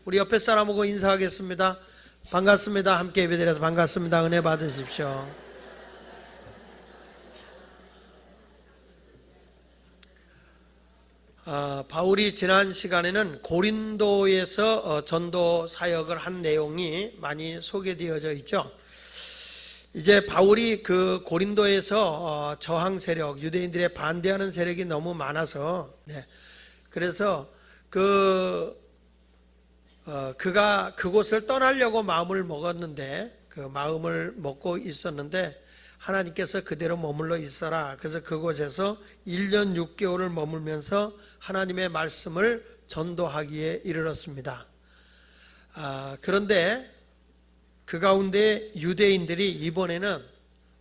우리 옆에 사람하고 인사하겠습니다. 반갑습니다. 함께 예배드려서 반갑습니다. 은혜 받으십시오. 바울이 지난 시간에는 고린도에서 전도 사역을 한 내용이 많이 소개되어져 있죠. 이제 바울이 그 고린도에서 저항 세력, 유대인들의 반대하는 세력이 너무 많아서, 그래서 그가 그곳을 떠나려고 마음을 먹었는데, 그 마음을 먹고 있었는데 하나님께서 그대로 머물러 있어라. 그래서 그곳에서 1년 6개월을 머물면서 하나님의 말씀을 전도하기에 이르렀습니다. 그런데 그 가운데 유대인들이 이번에는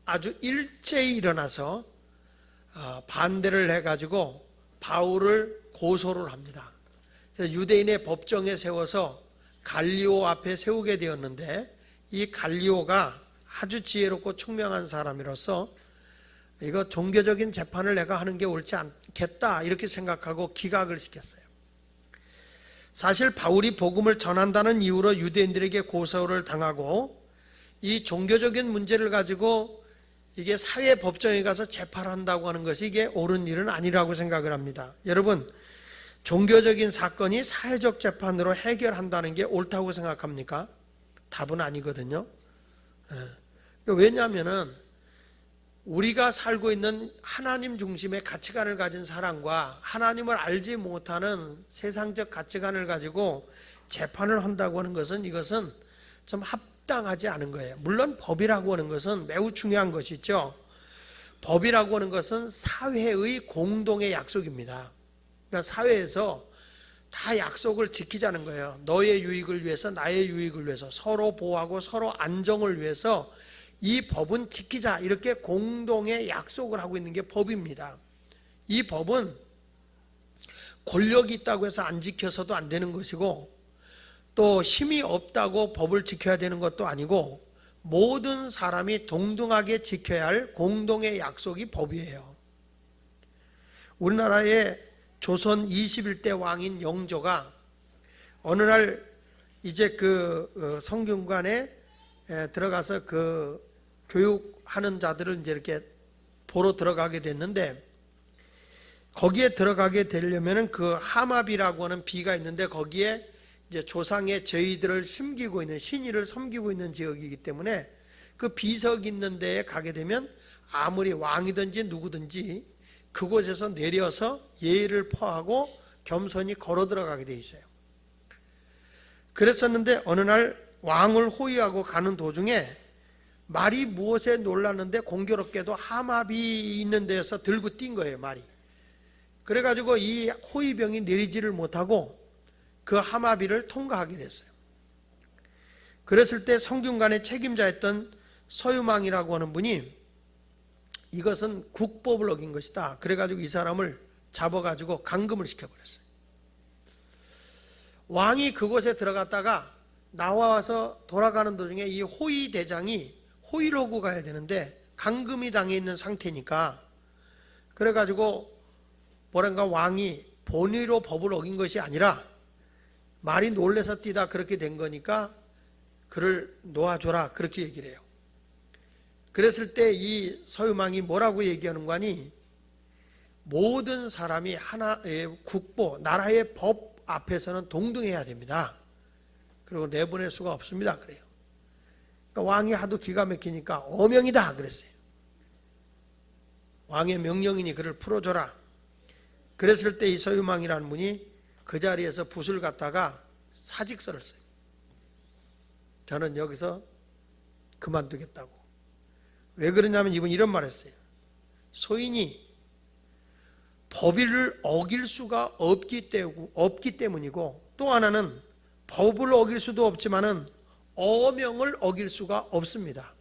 아주 일제히 일어나서 반대를 해가지고 바울을 고소를 합니다. 유대인의 법정에 세워서 갈리오 앞에 세우게 되었는데, 이 갈리오가 아주 지혜롭고 총명한 사람이로서 이거 종교적인 재판을 내가 하는 게 옳지 않겠다 이렇게 생각하고 기각을 시켰어요. 사실 바울이 복음을 전한다는 이유로 유대인들에게 고소를 당하고 이 종교적인 문제를 가지고 이게 사회 법정에 가서 재판을 한다고 하는 것이 이게 옳은 일은 아니라고 생각을 합니다. 여러분, 종교적인 사건이 사회적 재판으로 해결한다는 게 옳다고 생각합니까? 답은 아니거든요. 왜냐하면 우리가 살고 있는 하나님 중심의 가치관을 가진 사람과 하나님을 알지 못하는 세상적 가치관을 가지고 재판을 한다고 하는 것은, 이것은 좀 합당하지 않은 거예요. 물론 법이라고 하는 것은 매우 중요한 것이죠. 법이라고 하는 것은 사회의 공동의 약속입니다. 그러니까 사회에서 다 약속을 지키자는 거예요. 너의 유익을 위해서, 나의 유익을 위해서, 서로 보호하고 서로 안정을 위해서 이 법은 지키자, 이렇게 공동의 약속을 하고 있는 게 법입니다. 이 법은 권력이 있다고 해서 안 지켜서도 안 되는 것이고, 또 힘이 없다고 법을 지켜야 되는 것도 아니고, 모든 사람이 동등하게 지켜야 할 공동의 약속이 법이에요. 우리나라의 조선 21대 왕인 영조가 어느 날 이제 그 성균관에 들어가서 그 교육하는 자들을 이제 이렇게 보러 들어가게 됐는데, 거기에 들어가게 되려면은 그 하마비라고 하는 비가 있는데, 거기에 이제 조상의 저희들을 숨기고 있는, 신의를 섬기고 있는 지역이기 때문에 그 비석 있는 데에 가게 되면 아무리 왕이든지 누구든지 그곳에서 내려서 예의를 포하고 겸손히 걸어 들어가게 돼 있어요. 그랬었는데 어느 날 왕을 호위하고 가는 도중에 말이 무엇에 놀랐는데 공교롭게도 하마비 있는 데서 들고 뛴 거예요, 말이. 그래가지고 이 호위병이 내리지를 못하고 그 하마비를 통과하게 됐어요. 그랬을 때 성균관의 책임자였던 서유망이라고 하는 분이 이것은 국법을 어긴 것이다. 그래가지고 이 사람을 잡아가지고 감금을 시켜버렸어요. 왕이 그곳에 들어갔다가 나와서 돌아가는 도중에 이 호위 대장이 호위를 하고 가야 되는데 감금이 당해 있는 상태니까, 그래가지고 뭐랄까 왕이 본의로 법을 어긴 것이 아니라 말이 놀래서 뛰다 그렇게 된 거니까 그를 놓아줘라, 그렇게 얘기를 해요. 그랬을 때 이 서유망이 뭐라고 얘기하는 거니, 모든 사람이 하나의 국보, 나라의 법 앞에서는 동등해야 됩니다. 그리고 내보낼 수가 없습니다, 그래요. 그러니까 왕이 하도 기가 막히니까 어명이다 그랬어요. 왕의 명령이니 그를 풀어줘라. 그랬을 때 이 서유망이라는 분이 그 자리에서 붓을 갖다가 사직서를 써요. 저는 여기서 그만두겠다고. 왜 그러냐면 이분이 이런 말 했어요. 소인이 법을 어길 수가 없기 때문이고, 또 하나는 법을 어길 수도 없지만은 어명을 어길 수가 없습니다.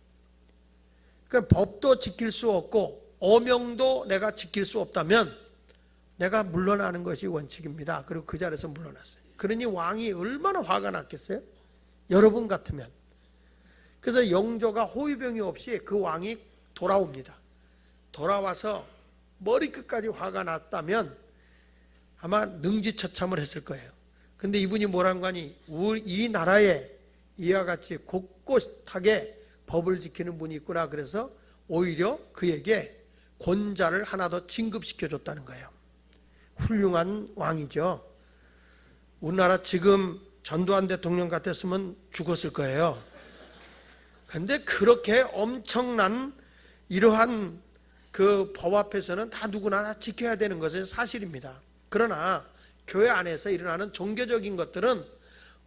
그러니까 법도 지킬 수 없고 어명도 내가 지킬 수 없다면 내가 물러나는 것이 원칙입니다. 그리고 그 자리에서 물러났어요. 그러니 왕이 얼마나 화가 났겠어요? 여러분 같으면. 그래서 영조가 호위병이 없이 그 왕이 돌아옵니다. 돌아와서 머리끝까지 화가 났다면 아마 능지처참을 했을 거예요. 근데 이분이 뭐라는 거니? 이 나라에 이와 같이 곳곳하게 법을 지키는 분이 있구나. 그래서 오히려 그에게 권자를 하나 더 진급시켜줬다는 거예요. 훌륭한 왕이죠. 우리나라 지금 전두환 대통령 같았으면 죽었을 거예요. 그런데 그렇게 엄청난 이러한 그 법 앞에서는 다 누구나 다 지켜야 되는 것은 사실입니다. 그러나 교회 안에서 일어나는 종교적인 것들은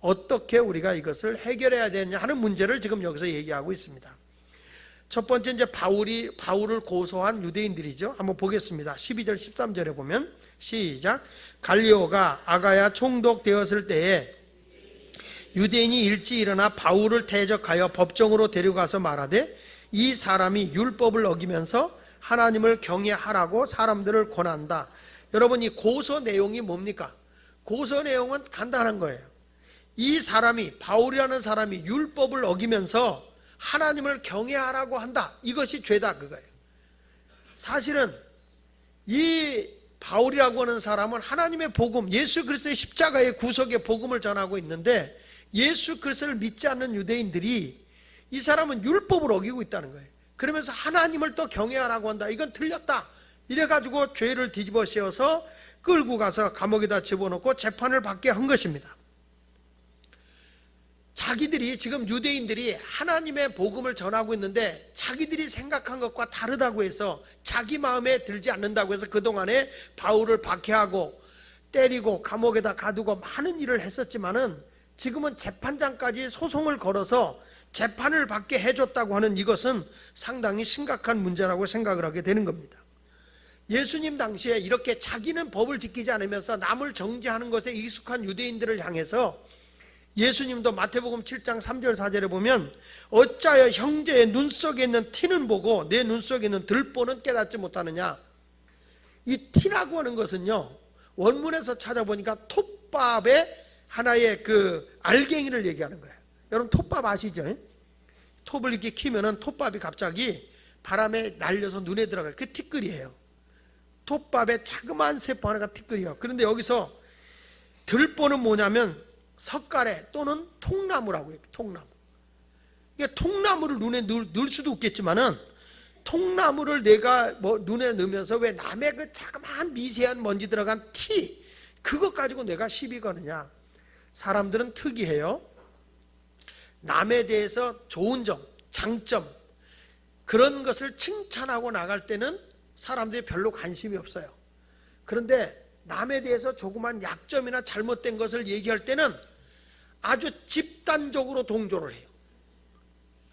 어떻게 우리가 이것을 해결해야 되느냐 하는 문제를 지금 여기서 얘기하고 있습니다. 첫 번째 이제 바울을 고소한 유대인들이죠. 한번 보겠습니다. 12절 13절에 보면 시작. 갈리오가 아가야 총독되었을 때에 유대인이 일찍 일어나 바울을 대적하여 법정으로 데려가서 말하되 이 사람이 율법을 어기면서 하나님을 경외하라고 사람들을 권한다. 여러분, 이 고소 내용이 뭡니까? 고소 내용은 간단한 거예요. 이 사람이, 바울이라는 사람이 율법을 어기면서 하나님을 경외하라고 한다. 이것이 죄다 그거예요. 사실은 이 바울이라고 하는 사람은 하나님의 복음, 예수 그리스도의 십자가의 구속의 복음을 전하고 있는데 예수 그리스도를 믿지 않는 유대인들이 이 사람은 율법을 어기고 있다는 거예요. 그러면서 하나님을 또 경외하라고 한다. 이건 틀렸다. 이래가지고 죄를 뒤집어 씌워서 끌고 가서 감옥에다 집어넣고 재판을 받게 한 것입니다. 자기들이 지금 유대인들이 하나님의 복음을 전하고 있는데 자기들이 생각한 것과 다르다고 해서 자기 마음에 들지 않는다고 해서 그동안에 바울을 박해하고 때리고 감옥에다 가두고 많은 일을 했었지만은 지금은 재판장까지 소송을 걸어서 재판을 받게 해줬다고 하는 이것은 상당히 심각한 문제라고 생각을 하게 되는 겁니다. 예수님 당시에 이렇게 자기는 법을 지키지 않으면서 남을 정죄하는 것에 익숙한 유대인들을 향해서 예수님도 마태복음 7장 3절 4절에 보면 어찌하여 형제의 눈 속에 있는 티는 보고 내 눈 속에 있는 들보는 깨닫지 못하느냐. 이 티라고 하는 것은요, 원문에서 찾아보니까 톱밥의 하나의 그 알갱이를 얘기하는 거예요. 여러분 톱밥 아시죠? 톱을 이렇게 키면은 톱밥이 갑자기 바람에 날려서 눈에 들어가요. 그 티끌이에요. 톱밥의 자그마한 세포 하나가 티끌이에요. 그런데 여기서 들보는 뭐냐면 석가래 또는 통나무라고 해요. 통나무. 이게 통나무를 눈에 넣을 수도 없겠지만은 통나무를 내가 눈에 넣으면서 왜 남의 그 자그마한 미세한 먼지 들어간 티, 그것 가지고 내가 시비 거느냐. 사람들은 특이해요. 남에 대해서 좋은 점, 장점, 그런 것을 칭찬하고 나갈 때는 사람들이 별로 관심이 없어요. 그런데 남에 대해서 조그만 약점이나 잘못된 것을 얘기할 때는 아주 집단적으로 동조를 해요.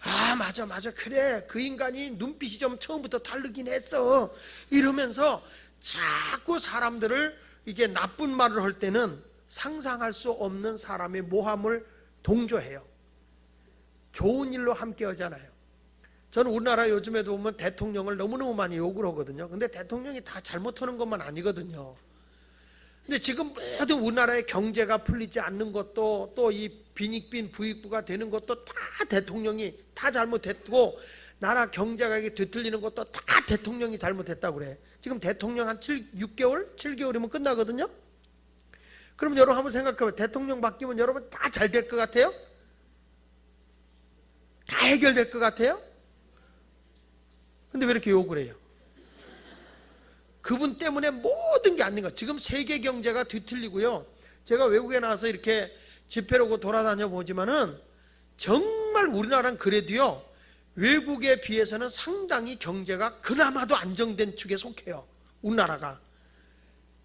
아, 맞아, 그래, 그 인간이 눈빛이 좀 처음부터 다르긴 했어. 이러면서 자꾸 사람들을 이게 나쁜 말을 할 때는 상상할 수 없는 사람의 모함을 동조해요. 좋은 일로 함께 하잖아요. 저는 우리나라 요즘에도 보면 대통령을 너무너무 많이 욕을 하거든요. 근데 대통령이 다 잘못하는 것만 아니거든요. 근데 지금 모든 우리나라의 경제가 풀리지 않는 것도 또 이 빈익빈 부익부가 되는 것도 다 대통령이 다 잘못했고 나라 경제가 뒤틀리는 것도 다 대통령이 잘못했다고 그래. 지금 대통령 한 6개월? 7개월이면 끝나거든요. 그럼 여러분 한번 생각해봐요. 대통령 바뀌면 여러분 다 잘 될 것 같아요? 다 해결될 것 같아요? 근데 왜 이렇게 욕을 해요? 그분 때문에 모든 게 안 된 거예요. 지금 세계 경제가 뒤틀리고요. 제가 외국에 나와서 이렇게 집회를 하고 돌아다녀 보지만은 정말 우리나라는 그래도요, 외국에 비해서는 상당히 경제가 그나마도 안정된 축에 속해요. 우리나라가.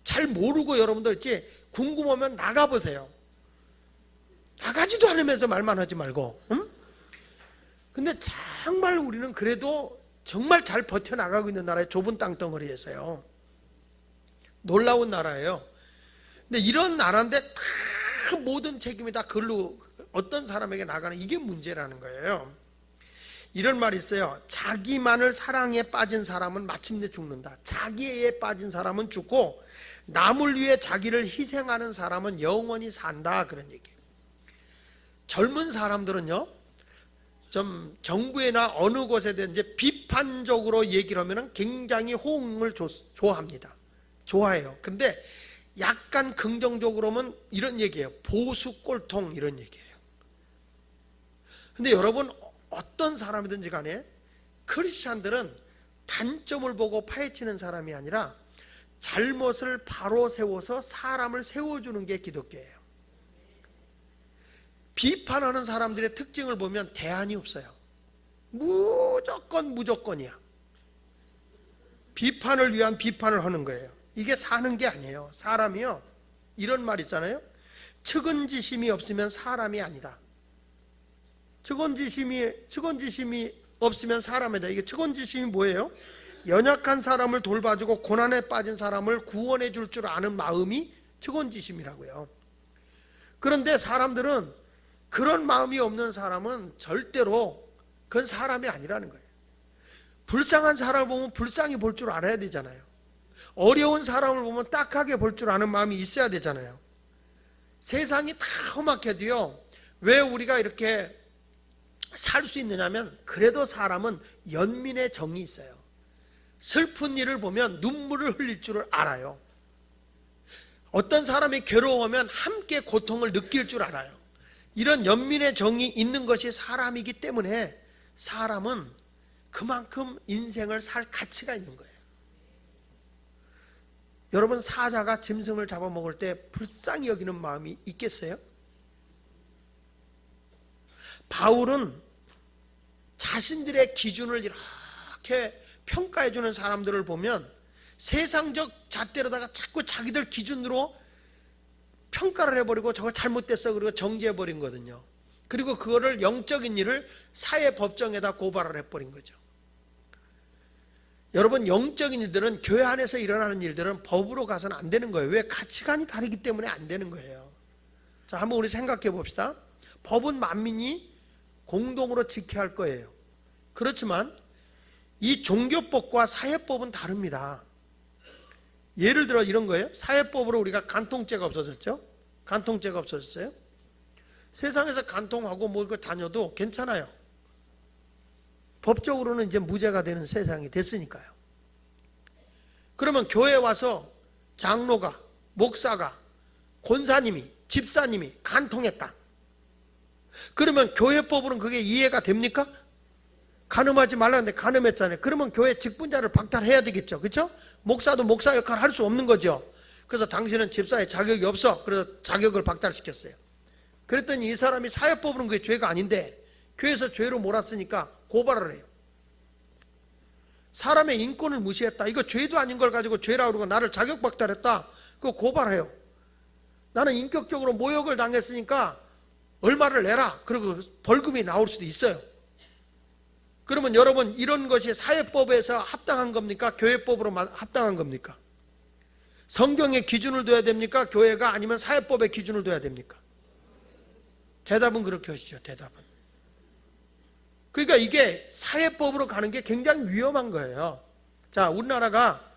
잘 모르고 여러분들 있지, 궁금하면 나가보세요. 나가지도 않으면서 말만 하지 말고. 응? 근데 정말 우리는 그래도 정말 잘 버텨나가고 있는 나라의 좁은 땅덩어리에서요. 놀라운 나라예요. 근데 이런 나라인데 다 모든 책임이 다 그걸로 어떤 사람에게 나가는, 이게 문제라는 거예요. 이런 말이 있어요. 자기만을 사랑에 빠진 사람은 마침내 죽는다. 자기에 빠진 사람은 죽고 남을 위해 자기를 희생하는 사람은 영원히 산다. 그런 얘기예요. 젊은 사람들은요, 좀 정부에나 어느 곳에 대한 이제 비판적으로 얘기를 하면 굉장히 호응을 좋아합니다. 좋아해요. 근데 약간 긍정적으로 보면 이런 얘기예요. 보수 꼴통 이런 얘기예요. 근데 여러분, 어떤 사람이든지 간에 크리스찬들은 단점을 보고 파헤치는 사람이 아니라 잘못을 바로 세워서 사람을 세워주는 게 기독교예요. 비판하는 사람들의 특징을 보면 대안이 없어요. 무조건이야. 비판을 위한 비판을 하는 거예요. 이게 사는 게 아니에요. 사람이요, 이런 말 있잖아요. 측은지심이 없으면 사람이 아니다. 측은지심이 없으면 사람이다. 이게 측은지심이 뭐예요? 연약한 사람을 돌봐주고 고난에 빠진 사람을 구원해 줄 줄 아는 마음이 측은지심이라고요. 그런데 사람들은, 그런 마음이 없는 사람은 절대로 그건 사람이 아니라는 거예요. 불쌍한 사람을 보면 불쌍히 볼 줄 알아야 되잖아요. 어려운 사람을 보면 딱하게 볼 줄 아는 마음이 있어야 되잖아요. 세상이 다 험악해도요, 왜 우리가 이렇게 살 수 있느냐면, 그래도 사람은 연민의 정이 있어요. 슬픈 일을 보면 눈물을 흘릴 줄 알아요. 어떤 사람이 괴로워하면 함께 고통을 느낄 줄 알아요. 이런 연민의 정이 있는 것이 사람이기 때문에 사람은 그만큼 인생을 살 가치가 있는 거예요. 여러분, 사자가 짐승을 잡아먹을 때 불쌍히 여기는 마음이 있겠어요? 바울은 자신들의 기준을 이렇게 평가해주는 사람들을 보면 세상적 잣대로다가 자꾸 자기들 기준으로 평가를 해버리고 저거 잘못됐어 그리고 정지해버린 거거든요. 그리고 그거를 영적인 일을 사회법정에다 고발을 해버린 거죠. 여러분, 영적인 일들은, 교회 안에서 일어나는 일들은 법으로 가서는 안 되는 거예요. 왜? 가치관이 다르기 때문에 안 되는 거예요. 자, 한번 우리 생각해 봅시다. 법은 만민이 공동으로 지켜야 할 거예요. 그렇지만 이 종교법과 사회법은 다릅니다. 예를 들어 이런 거예요. 사회법으로 우리가 간통죄가 없어졌죠? 간통죄가 없어졌어요? 세상에서 간통하고 뭐 이거 다녀도 괜찮아요. 법적으로는 이제 무죄가 되는 세상이 됐으니까요. 그러면 교회에 와서 장로가, 목사가, 권사님이, 집사님이 간통했다. 그러면 교회법으로는 그게 이해가 됩니까? 간음하지 말라는데 간음했잖아요. 그러면 교회 직분자를 박탈해야 되겠죠. 그렇죠? 목사도 목사 역할을 할 수 없는 거죠. 그래서 당신은 집사의 자격이 없어. 그래서 자격을 박탈시켰어요. 그랬더니 이 사람이 사회법으로는 그게 죄가 아닌데 교회에서 죄로 몰았으니까 고발을 해요. 사람의 인권을 무시했다. 이거 죄도 아닌 걸 가지고 죄라고 그러고 나를 자격 박탈했다. 그거 고발해요. 나는 인격적으로 모욕을 당했으니까 얼마를 내라. 그리고 벌금이 나올 수도 있어요. 그러면 여러분, 이런 것이 사회법에서 합당한 겁니까? 교회법으로 합당한 겁니까? 성경의 기준을 둬야 됩니까? 교회가? 아니면 사회법의 기준을 둬야 됩니까? 대답은 그렇게 하시죠. 대답은. 그러니까 이게 사회법으로 가는 게 굉장히 위험한 거예요. 자, 우리나라가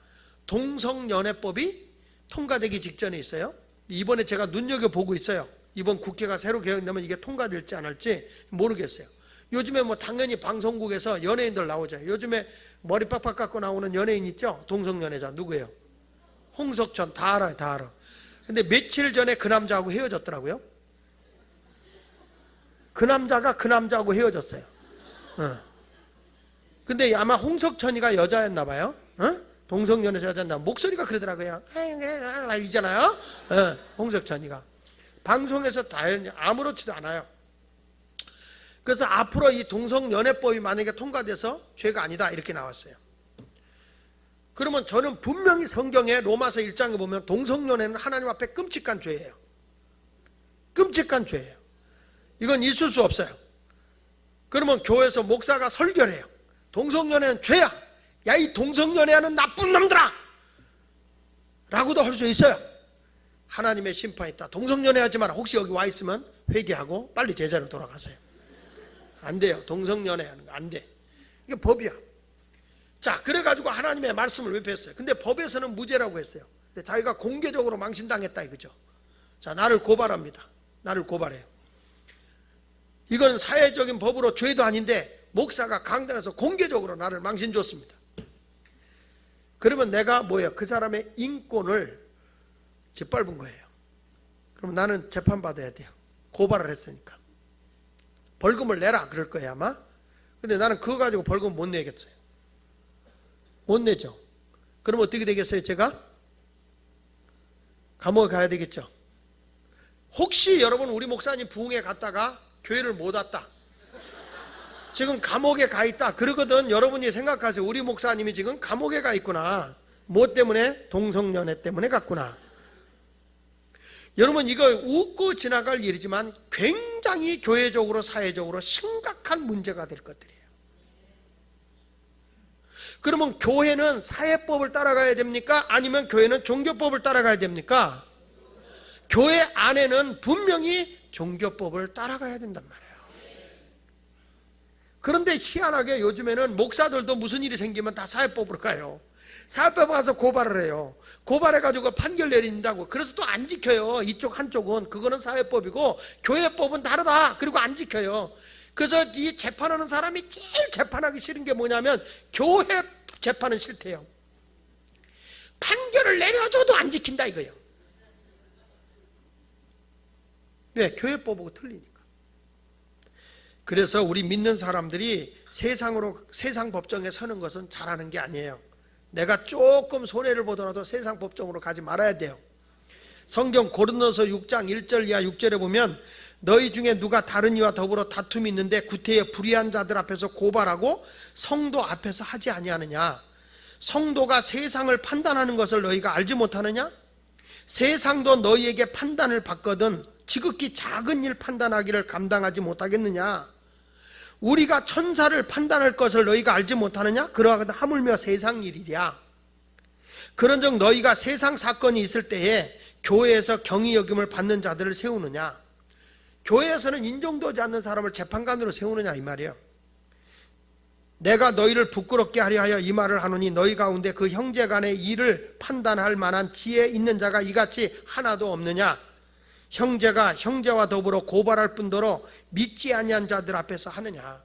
동성연애법이 통과되기 직전에 있어요. 이번에 제가 눈여겨보고 있어요. 이번 국회가 새로 개혁되면 이게 통과될지 안 할지 모르겠어요. 요즘에 뭐 당연히 방송국에서 연예인들 나오죠. 요즘에 머리 빡빡 깎고 나오는 연예인 있죠? 동성연애자 누구예요? 홍석천. 다 알아요. 다 알아. 근데 며칠 전에 그 남자하고 헤어졌더라고요. 그 남자가 그 남자하고 헤어졌어요. 근데 아마 홍석천이가 여자였나 봐요. 동성연애자 여자였나. 목소리가 그러더라고요. 이잖아요. 홍석천이가. 방송에서 다 아무렇지도 않아요. 그래서 앞으로 이 동성연애법이 만약에 통과돼서 죄가 아니다 이렇게 나왔어요. 그러면 저는 분명히 성경에 로마서 1장에 보면 동성연애는 하나님 앞에 끔찍한 죄예요. 끔찍한 죄예요. 이건 있을 수 없어요. 그러면 교회에서 목사가 설교를 해요. 동성연애는 죄야. 야, 이 동성연애하는 나쁜 놈들아! 라고도 할 수 있어요. 하나님의 심판이 있다. 동성연애하지 마라. 혹시 여기 와 있으면 회개하고 빨리 제자로 돌아가세요. 안 돼요. 동성연애하는 거 안 돼. 이게 법이야. 자, 그래가지고 하나님의 말씀을 외쳤어요. 근데 법에서는 무죄라고 했어요. 근데 자기가 공개적으로 망신당했다 이거죠. 자, 나를 고발합니다. 나를 고발해요. 이건 사회적인 법으로 죄도 아닌데 목사가 강단에서 공개적으로 나를 망신 줬습니다. 그러면 내가 뭐예요? 그 사람의 인권을 짓밟은 거예요. 그럼 나는 재판받아야 돼요. 고발을 했으니까. 벌금을 내라 그럴 거예요 아마. 근데 나는 그거 가지고 벌금 못 내겠어요. 못 내죠. 그럼 어떻게 되겠어요? 제가 감옥에 가야 되겠죠. 혹시 여러분 우리 목사님 부흥회 갔다가 교회를 못 왔다, 지금 감옥에 가 있다 그러거든. 여러분이 생각하세요. 우리 목사님이 지금 감옥에 가 있구나. 뭐 때문에? 동성연애 때문에 갔구나. 여러분 이거 웃고 지나갈 일이지만 굉장히 교회적으로 사회적으로 심각한 문제가 될 것들이에요. 그러면 교회는 사회법을 따라가야 됩니까? 아니면 교회는 종교법을 따라가야 됩니까? 교회 안에는 분명히 종교법을 따라가야 된단 말이에요. 그런데 희한하게 요즘에는 목사들도 무슨 일이 생기면 다 사회법으로 가요. 사회법에 가서 고발을 해요. 고발해가지고 판결 내린다고. 그래서 또 안 지켜요. 이쪽 한쪽은. 그거는 사회법이고 교회법은 다르다. 그리고 안 지켜요. 그래서 이 재판하는 사람이 제일 재판하기 싫은 게 뭐냐면 교회 재판은 싫대요. 판결을 내려줘도 안 지킨다 이거예요. 왜? 교회법하고 틀리니까. 그래서 우리 믿는 사람들이 세상 법정에 서는 것은 잘하는 게 아니에요. 내가 조금 손해를 보더라도 세상 법정으로 가지 말아야 돼요. 성경 고린도서 6장 1절 이하 6절에 보면 너희 중에 누가 다른 이와 더불어 다툼이 있는데 구태여 불의한 자들 앞에서 고발하고 성도 앞에서 하지 아니하느냐. 성도가 세상을 판단하는 것을 너희가 알지 못하느냐. 세상도 너희에게 판단을 받거든 지극히 작은 일 판단하기를 감당하지 못하겠느냐. 우리가 천사를 판단할 것을 너희가 알지 못하느냐? 그러하거든 하물며 세상 일이랴. 그런즉 너희가 세상 사건이 있을 때에 교회에서 경위 여김을 받는 자들을 세우느냐. 교회에서는 인정되지 않는 사람을 재판관으로 세우느냐 이 말이에요. 내가 너희를 부끄럽게 하려 하여 이 말을 하노니 너희 가운데 그 형제 간의 일을 판단할 만한 지혜 있는 자가 이같이 하나도 없느냐. 형제가 형제와 더불어 고발할 뿐더러 믿지 아니한 자들 앞에서 하느냐.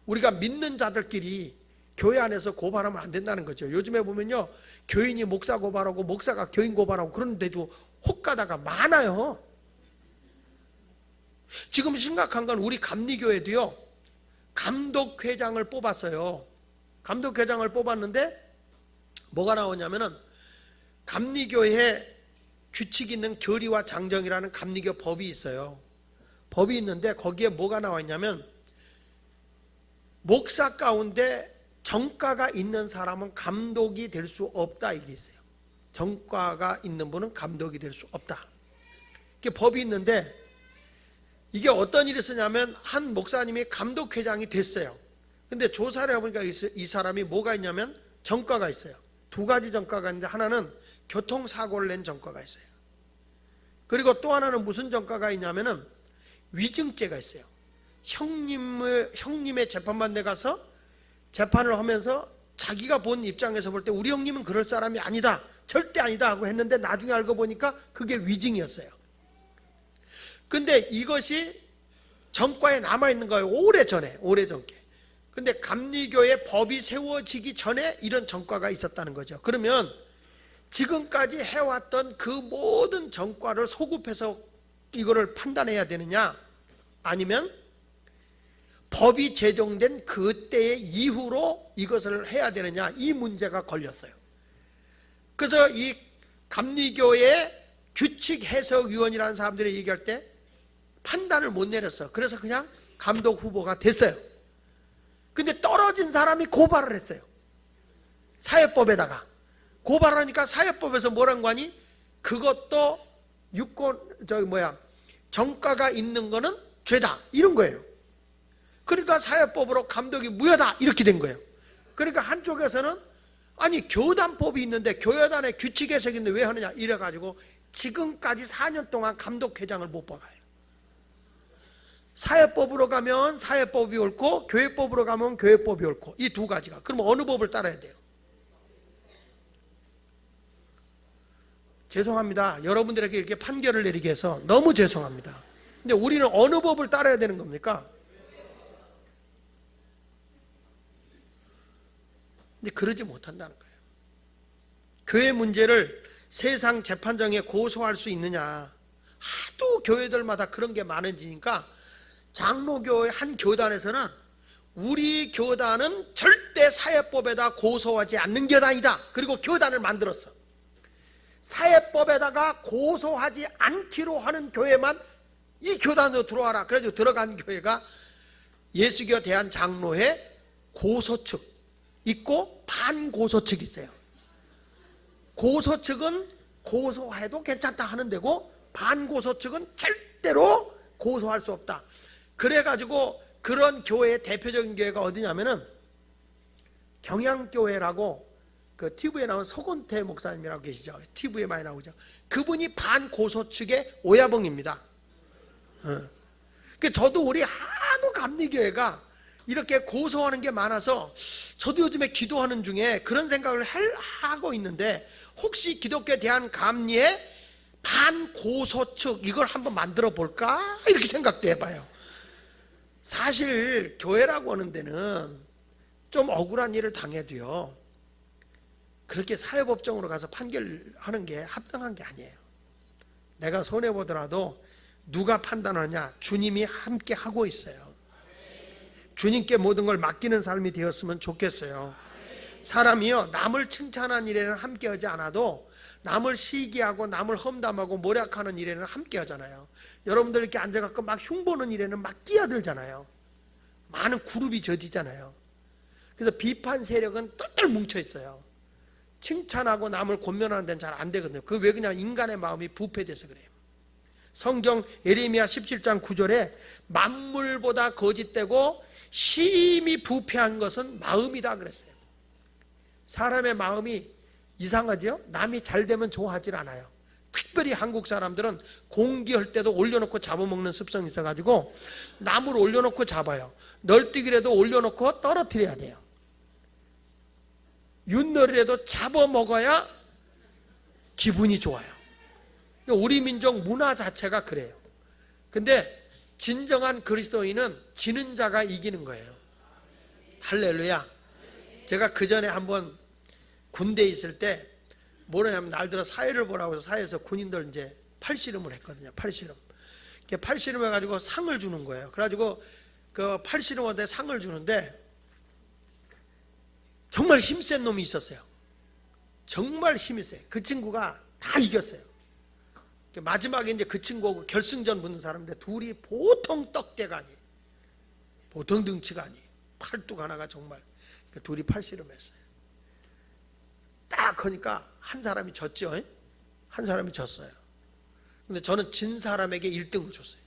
우리가 믿는 자들끼리 교회 안에서 고발하면 안 된다는 거죠. 요즘에 보면요, 교인이 목사 고발하고 목사가 교인 고발하고 그런데도 혹가다가 많아요. 지금 심각한 건 우리 감리교회도요, 감독회장을 뽑았어요. 감독회장을 뽑았는데 뭐가 나오냐면은 감리교회에 규칙 있는 결의와 장정이라는 감리교 법이 있어요. 법이 있는데 거기에 뭐가 나와 있냐면 목사 가운데 정과가 있는 사람은 감독이 될 수 없다 이게 있어요. 정과가 있는 분은 감독이 될 수 없다. 이게 법이 있는데 이게 어떤 일이 있었냐면 한 목사님이 감독회장이 됐어요. 근데 조사를 해보니까 이 사람이 뭐가 있냐면 정과가 있어요. 두 가지 정과가 있는데 하나는 교통사고를 낸 정과가 있어요. 그리고 또 하나는 무슨 정과가 있냐면은 위증죄가 있어요. 형님의 재판반대 가서 재판을 하면서 자기가 본 입장에서 볼 때 우리 형님은 그럴 사람이 아니다, 절대 아니다 하고 했는데 나중에 알고 보니까 그게 위증이었어요. 근데 이것이 정과에 남아있는 거예요. 오래전에. 근데 감리교의 법이 세워지기 전에 이런 정과가 있었다는 거죠. 그러면 지금까지 해왔던 그 모든 정과를 소급해서 이거를 판단해야 되느냐, 아니면 법이 제정된 그때의 이후로 이것을 해야 되느냐, 이 문제가 걸렸어요. 그래서 이 감리교의 규칙 해석위원이라는 사람들이 얘기할 때 판단을 못 내렸어. 그래서 그냥 감독 후보가 됐어요. 근데 떨어진 사람이 고발을 했어요. 사회법에다가 고발하니까 사회법에서 뭐란 거 아니? 그것도 정과가 있는 거는 죄다 이런 거예요. 그러니까 사회법으로 감독이 무효다 이렇게 된 거예요. 그러니까 한쪽에서는 아니 교단법이 있는데 교회단의 규칙 해석인데 왜 하느냐 이래가지고 지금까지 4년 동안 감독회장을 못 뽑아요. 사회법으로 가면 사회법이 옳고 교회법으로 가면 교회법이 옳고 이 두 가지가. 그럼 어느 법을 따라야 돼요? 죄송합니다. 여러분들에게 이렇게 판결을 내리게 해서 너무 죄송합니다. 근데 우리는 어느 법을 따라야 되는 겁니까? 근데 그러지 못한다는 거예요. 교회 문제를 세상 재판정에 고소할 수 있느냐. 하도 교회들마다 그런 게 많아지니까 장로교회 한 교단에서는 우리 교단은 절대 사회법에다 고소하지 않는 교단이다. 그리고 교단을 만들었어. 사회법에다가 고소하지 않기로 하는 교회만 이 교단으로 들어와라. 그래가지고 들어간 교회가 예수교 대한장로회 고소측 있고 반고소 측이 있어요. 고소 측은 고소해도 괜찮다 하는 데고 반고소 측은 절대로 고소할 수 없다. 그래가지고 그런 교회의 대표적인 교회가 어디냐면은 경향교회라고 그 TV에 나온 서건태 목사님이라고 계시죠. TV에 많이 나오죠. 그분이 반고소 측의 오야봉입니다. 저도 우리 하도 감리교회가 이렇게 고소하는 게 많아서 저도 요즘에 기도하는 중에 그런 생각을 하고 있는데 혹시 기독교에 대한 감리의 반고소 측 이걸 한번 만들어 볼까 이렇게 생각도 해봐요. 사실 교회라고 하는 데는 좀 억울한 일을 당해도요 그렇게 사회법정으로 가서 판결하는 게 합당한 게 아니에요. 내가 손해보더라도 누가 판단하냐? 주님이 함께 하고 있어요. 주님께 모든 걸 맡기는 삶이 되었으면 좋겠어요. 사람이요 남을 칭찬하는 일에는 함께하지 않아도 남을 시기하고 남을 험담하고 모략하는 일에는 함께하잖아요. 여러분들 이렇게 앉아갖고 막 흉보는 일에는 막 끼어들잖아요. 많은 그룹이 젖이잖아요. 그래서 비판 세력은 똘똘 뭉쳐 있어요. 칭찬하고 남을 권면하는 데는 잘 안 되거든요. 그게 왜 그냥 인간의 마음이 부패돼서 그래요. 성경 예레미야 17장 9절에 만물보다 거짓되고 심히 부패한 것은 마음이다 그랬어요. 사람의 마음이 이상하죠? 남이 잘 되면 좋아하질 않아요. 특별히 한국 사람들은 공기할 때도 올려놓고 잡아먹는 습성이 있어가지고 나무를 올려놓고 잡아요. 널뛰기라도 올려놓고 떨어뜨려야 돼요. 윷놀이라도 잡아먹어야 기분이 좋아요. 우리 민족 문화 자체가 그래요. 근데 진정한 그리스도인은 지는 자가 이기는 거예요. 할렐루야. 제가 그 전에 한번 군대에 있을 때 뭐냐면 날들어 사회를 보라고 해서 사회에서 군인들 이제 팔씨름을 했거든요. 팔씨름. 팔씨름 해가지고 상을 주는 거예요. 그래가지고 그 팔씨름한테 상을 주는데 정말 힘센 놈이 있었어요. 정말 힘이 세요. 그 친구가 다 이겼어요. 마지막에 이제 그 친구하고 결승전 붙는 사람인데 둘이 보통 떡대가 아니에요. 보통 등치가 아니에요. 팔뚝 하나가 정말. 둘이 팔씨름했어요. 딱 하니까 한 사람이 졌죠. 한 사람이 졌어요. 근데 저는 진 사람에게 1등을 줬어요.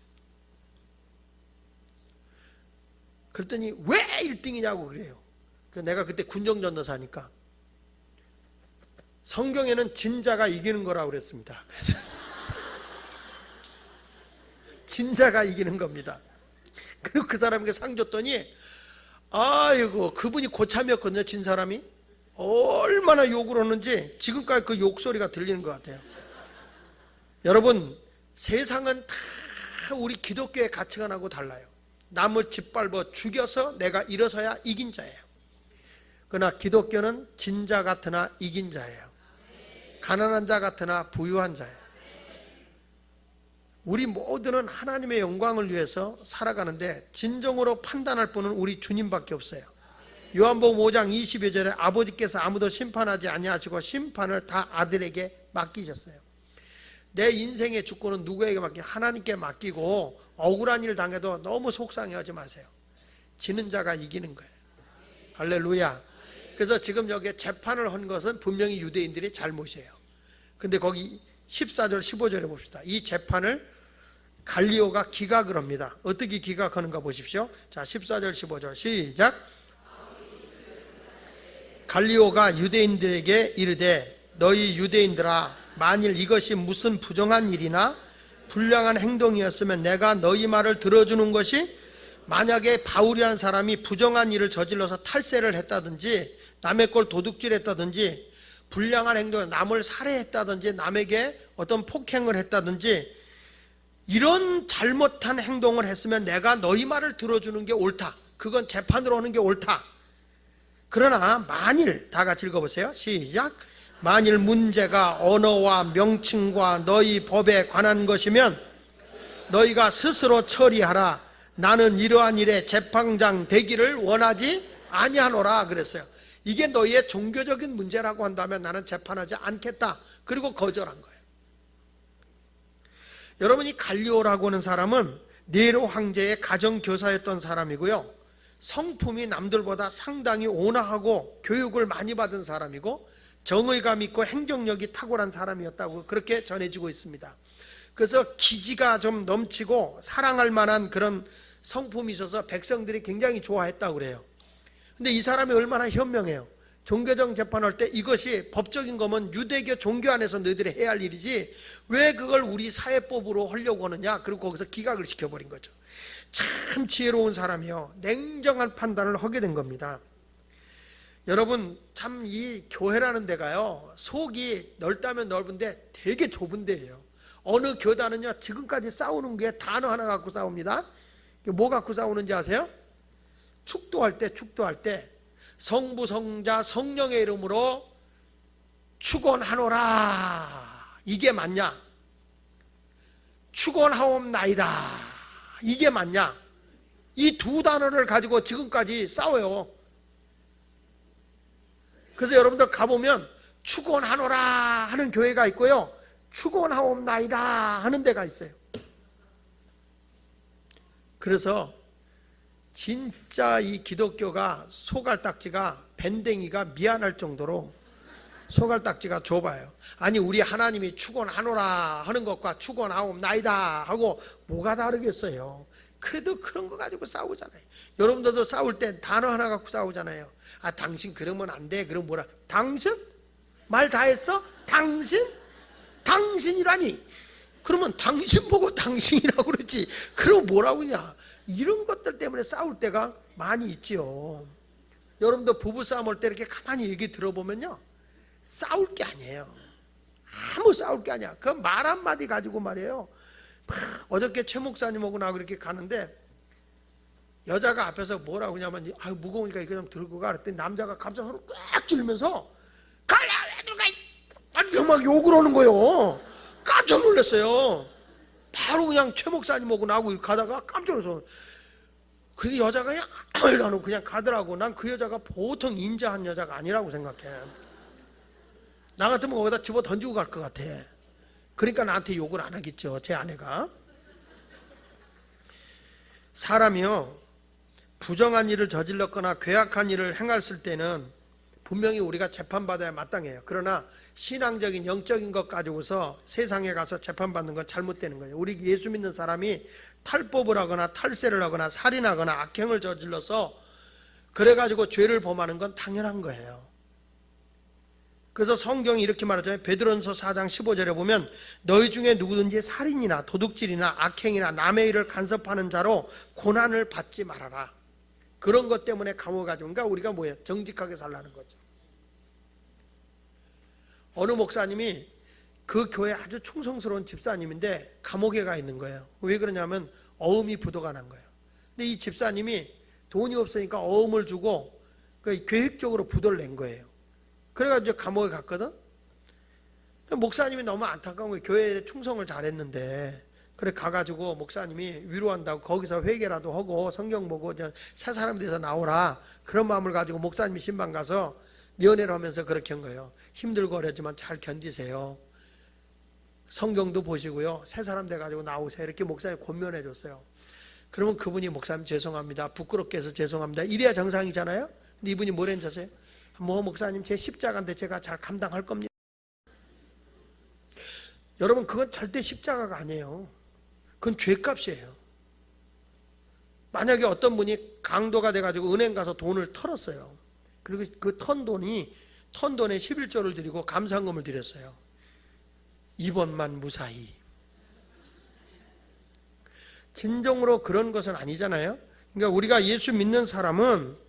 그랬더니 왜 1등이냐고 그래요. 내가 그때 군정전도사니까 성경에는 진자가 이기는 거라고 그랬습니다. 그래서 진자가 이기는 겁니다. 그리고 그 사람에게 상 줬더니 아이고 그분이 고참이었거든요. 진 사람이 얼마나 욕을 하는지 지금까지 그 욕소리가 들리는 것 같아요. 여러분 세상은 다 우리 기독교의 가치관하고 달라요. 남을 짓밟아 죽여서 내가 일어서야 이긴 자예요. 그러나 기독교는 진자 같으나 이긴 자예요. 가난한 자 같으나 부유한 자예요. 우리 모두는 하나님의 영광을 위해서 살아가는데 진정으로 판단할 분은 우리 주님밖에 없어요. 요한복음 5장 20여 절에 아버지께서 아무도 심판하지 아니하시고 심판을 다 아들에게 맡기셨어요. 내 인생의 주권은 누구에게 맡기고 하나님께 맡기고 억울한 일 당해도 너무 속상해하지 마세요. 지는 자가 이기는 거예요. 할렐루야. 그래서 지금 여기에 재판을 한 것은 분명히 유대인들의 잘못이에요. 근데 거기 14절 15절에 봅시다. 이 재판을 갈리오가 기각을 합니다. 어떻게 기각하는가 보십시오. 자 14절 15절 시작. 갈리오가 유대인들에게 이르되 너희 유대인들아 만일 이것이 무슨 부정한 일이나 불량한 행동이었으면 내가 너희 말을 들어주는 것이, 만약에 바울이라는 사람이 부정한 일을 저질러서 탈세를 했다든지 남의 걸 도둑질했다든지 불량한 행동, 남을 살해했다든지 남에게 어떤 폭행을 했다든지 이런 잘못한 행동을 했으면 내가 너희 말을 들어주는 게 옳다. 그건 재판으로 오는 게 옳다. 그러나 만일, 다 같이 읽어보세요. 시작. 만일 문제가 언어와 명칭과 너희 법에 관한 것이면 너희가 스스로 처리하라. 나는 이러한 일에 재판장 되기를 원하지 아니하노라 그랬어요. 이게 너희의 종교적인 문제라고 한다면 나는 재판하지 않겠다. 그리고 거절한 거예요. 여러분, 이 갈리오라고 하는 사람은 네로 황제의 가정교사였던 사람이고요, 성품이 남들보다 상당히 온화하고 교육을 많이 받은 사람이고 정의감 있고 행정력이 탁월한 사람이었다고 그렇게 전해지고 있습니다. 그래서 기지가 좀 넘치고 사랑할 만한 그런 성품이 있어서 백성들이 굉장히 좋아했다고 그래요. 근데 이 사람이 얼마나 현명해요. 종교적 재판할 때 이것이 법적인 거면 유대교 종교 안에서 너희들이 해야 할 일이지 왜 그걸 우리 사회법으로 하려고 하느냐. 그리고 거기서 기각을 시켜버린 거죠. 참 지혜로운 사람이요, 냉정한 판단을 하게 된 겁니다. 여러분, 참 이 교회라는 데가요, 속이 넓다면 넓은데 되게 좁은 데예요. 어느 교단은요 지금까지 싸우는 게 단어 하나 갖고 싸웁니다. 뭐 갖고 싸우는지 아세요? 축도할 때 성부 성자 성령의 이름으로 축원하노라, 이게 맞냐? 축원하옵나이다, 이게 맞냐? 이 두 단어를 가지고 지금까지 싸워요. 그래서 여러분들 가보면 축원하노라 하는 교회가 있고요, 축원하옵나이다 하는 데가 있어요. 그래서 진짜 이 기독교가 소갈딱지가 밴댕이가 미안할 정도로 소갈딱지가 좁아요. 아니, 우리 하나님이 축원하노라 하는 것과 축원하옵나이다 하고 뭐가 다르겠어요. 그래도 그런 거 가지고 싸우잖아요. 여러분들도 싸울 때 단어 하나 갖고 싸우잖아요. 아, 당신 그러면 안 돼. 그럼 뭐라? 당신? 말 다 했어? 당신? 당신이라니? 그러면 당신 보고 당신이라고 그러지. 그럼 뭐라고 그러냐? 이런 것들 때문에 싸울 때가 많이 있지요. 여러분도 부부싸움 할 때 이렇게 가만히 얘기 들어보면요, 싸울 게 아니에요. 아무 싸울 게 아니야. 그 말 한마디 가지고 말이에요. 어저께 최 목사님하고 나하고 이렇게 가는데 여자가 앞에서 뭐라고 하냐면, 아유 무거우니까 이거 좀 들고 가 그랬더니 남자가 갑자기 손을 꽉 쥐면서 갈라 왜 들어가, 아니 막 욕을 하는 거예요. 깜짝 놀랐어요. 바로 그냥 최 목사님하고 나하고 가다가 깜짝 놀라서, 그 여자가 그냥 나는 그냥 가더라고. 난 그 여자가 보통 인자한 여자가 아니라고 생각해. 나 같으면 거기다 집어 던지고 갈 것 같아. 그러니까 나한테 욕을 안 하겠죠, 제 아내가. 사람이요, 부정한 일을 저질렀거나 괴악한 일을 행했을 때는 분명히 우리가 재판받아야 마땅해요. 그러나 신앙적인 영적인 것 가지고서 세상에 가서 재판받는 건 잘못되는 거예요. 우리 예수 믿는 사람이 탈법을 하거나 탈세를 하거나 살인하거나 악행을 저질러서 그래가지고 죄를 범하는 건 당연한 거예요. 그래서 성경이 이렇게 말하잖아요. 베드로전서 4장 15절에 보면 너희 중에 누구든지 살인이나 도둑질이나 악행이나 남의 일을 간섭하는 자로 고난을 받지 말아라. 그런 것 때문에 감옥에 가지고, 그러니까 우리가 뭐예요? 정직하게 살라는 거죠. 어느 목사님이 그 교회 아주 충성스러운 집사님인데 감옥에 가 있는 거예요. 왜 그러냐면 어음이 부도가 난 거예요. 근데 이 집사님이 돈이 없으니까 어음을 주고 계획적으로 부도를 낸 거예요. 그래가지고 감옥에 갔거든. 목사님이 너무 안타까운 거예요. 교회에 충성을 잘했는데. 그래 가가지고 목사님이 위로한다고 거기서 회개라도 하고 성경 보고 새 사람 돼서 나오라, 그런 마음을 가지고 목사님이 신방 가서 연애를 하면서 그렇게 한 거예요. 힘들고 어렵지만 잘 견디세요. 성경도 보시고요, 새 사람 돼가지고 나오세요. 이렇게 목사님이 권면해 줬어요. 그러면 그분이 목사님 죄송합니다, 부끄럽게 해서 죄송합니다, 이래야 정상이잖아요. 근데 이분이 뭐랬는지 아세요? 뭐 목사님 제 십자가인데 제가 잘 감당할 겁니다. 여러분, 그건 절대 십자가가 아니에요. 그건 죄값이에요. 만약에 어떤 분이 강도가 돼가지고 은행 가서 돈을 털었어요. 그리고 그 턴 돈에 11조를 드리고 감사금을 드렸어요. 이번만 무사히. 진정으로 그런 것은 아니잖아요. 그러니까 우리가 예수 믿는 사람은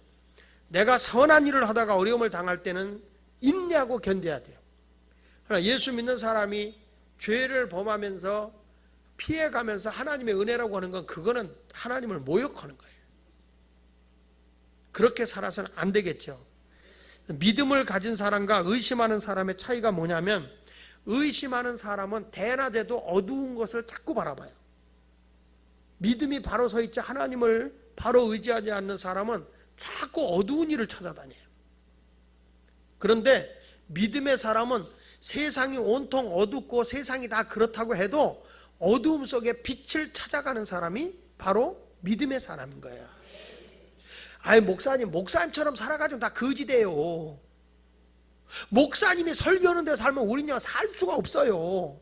내가 선한 일을 하다가 어려움을 당할 때는 인내하고 견뎌야 돼요. 그러나 예수 믿는 사람이 죄를 범하면서 피해가면서 하나님의 은혜라고 하는 건, 그거는 하나님을 모욕하는 거예요. 그렇게 살아서는 안 되겠죠. 믿음을 가진 사람과 의심하는 사람의 차이가 뭐냐면, 의심하는 사람은 대낮에도 어두운 것을 자꾸 바라봐요. 믿음이 바로 서 있지 하나님을 바로 의지하지 않는 사람은 자꾸 어두운 일을 찾아다녀요. 그런데 믿음의 사람은 세상이 온통 어둡고 세상이 다 그렇다고 해도 어두움 속에 빛을 찾아가는 사람이 바로 믿음의 사람인 거예요. 아이, 목사님처럼 살아가지고 다 거지돼요. 목사님이 설교하는 데 살면 우리는 살 수가 없어요.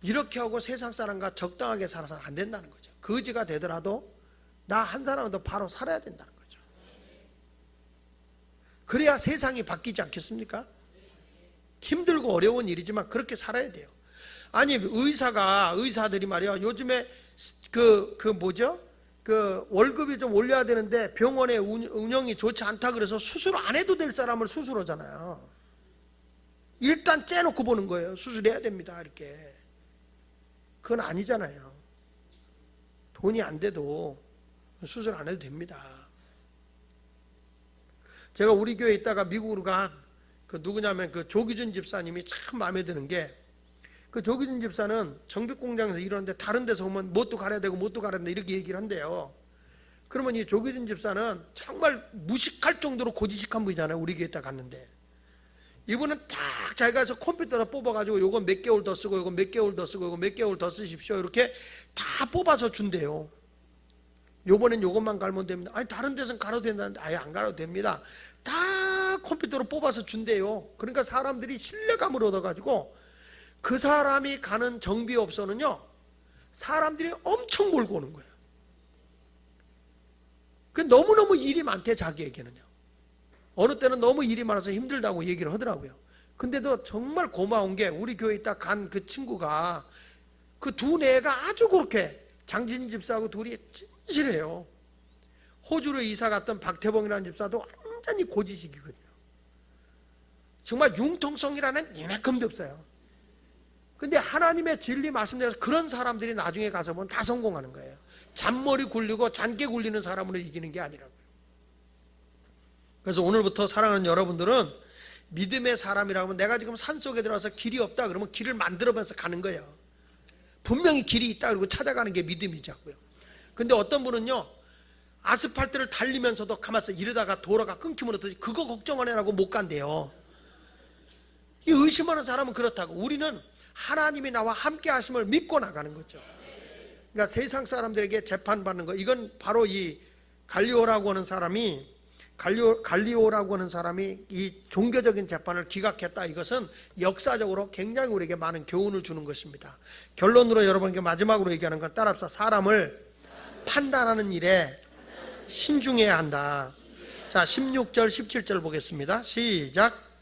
이렇게 하고 세상 사람과 적당하게 살아서 안 된다는 거죠. 거지가 되더라도 나 한 사람도 바로 살아야 된다는 거죠. 그래야 세상이 바뀌지 않겠습니까? 힘들고 어려운 일이지만 그렇게 살아야 돼요. 아니, 의사들이 말이야, 요즘에 월급이 좀 올려야 되는데 병원의 운영이 좋지 않다 그래서 수술 안 해도 될 사람을 수술하잖아요. 일단 째놓고 보는 거예요. 수술해야 됩니다, 이렇게. 그건 아니잖아요. 돈이 안 돼도 수술 안 해도 됩니다. 제가 우리 교회에 있다가 미국으로 간 누구냐면 조기준 집사님이 참 마음에 드는 게, 조기준 집사는 정비공장에서 일하는데 다른 데서 오면 뭣도 갈아야 되고 뭣도 갈아야 된다 이렇게 얘기를 한대요. 그러면 이 조기준 집사는 정말 무식할 정도로 고지식한 분이잖아요. 우리 교회에 딱 갔는데 이분은 딱 자기가 해서 컴퓨터로 뽑아가지고 요건 몇 개월 더 쓰고 요건 몇 개월 더 쓰고 요건 몇 개월 더 쓰십시오 이렇게 다 뽑아서 준대요. 요번엔 요것만 갈면 됩니다. 아니, 다른 데서는 갈아도 된다는데 아예 안 갈아도 됩니다. 다 컴퓨터로 뽑아서 준대요. 그러니까 사람들이 신뢰감을 얻어가지고 그 사람이 가는 정비업소는요, 사람들이 엄청 몰고 오는 거예요. 너무너무 일이 많대, 자기에게는요. 어느 때는 너무 일이 많아서 힘들다고 얘기를 하더라고요. 근데도 정말 고마운 게, 우리 교회에 있다 간 그 친구가 그 두 애가 아주 그렇게 장진 집사하고 둘이 진실해요. 호주로 이사 갔던 박태봉이라는 집사도 완전히 고지식이거든요. 정말 융통성이라는 이만큼도 없어요. 근데 하나님의 진리 말씀대로 그런 사람들이 나중에 가서 보면 다 성공하는 거예요. 잔머리 굴리고 잔깨 굴리는 사람으로 이기는 게 아니라고요. 그래서 오늘부터 사랑하는 여러분들은 믿음의 사람이라고 하면, 내가 지금 산속에 들어가서 길이 없다 그러면 길을 만들어면서 가는 거예요. 분명히 길이 있다 그러고 찾아가는 게 믿음이자고요. 근데 어떤 분은요, 아스팔트를 달리면서도 가만있어 이러다가 도로가 끊기면 어떠지, 그거 걱정 안 해라고 못 간대요. 이 의심하는 사람은 그렇다고. 우리는 하나님이 나와 함께 하심을 믿고 나가는 거죠. 그러니까 세상 사람들에게 재판받는 거, 이건 바로 이 갈리오라고 하는 사람이 이 종교적인 재판을 기각했다. 이것은 역사적으로 굉장히 우리에게 많은 교훈을 주는 것입니다. 결론으로 여러분께 마지막으로 얘기하는 건, 따라서 사람을 판단하는 일에 신중해야 한다. 자, 16절 17절 보겠습니다. 시작.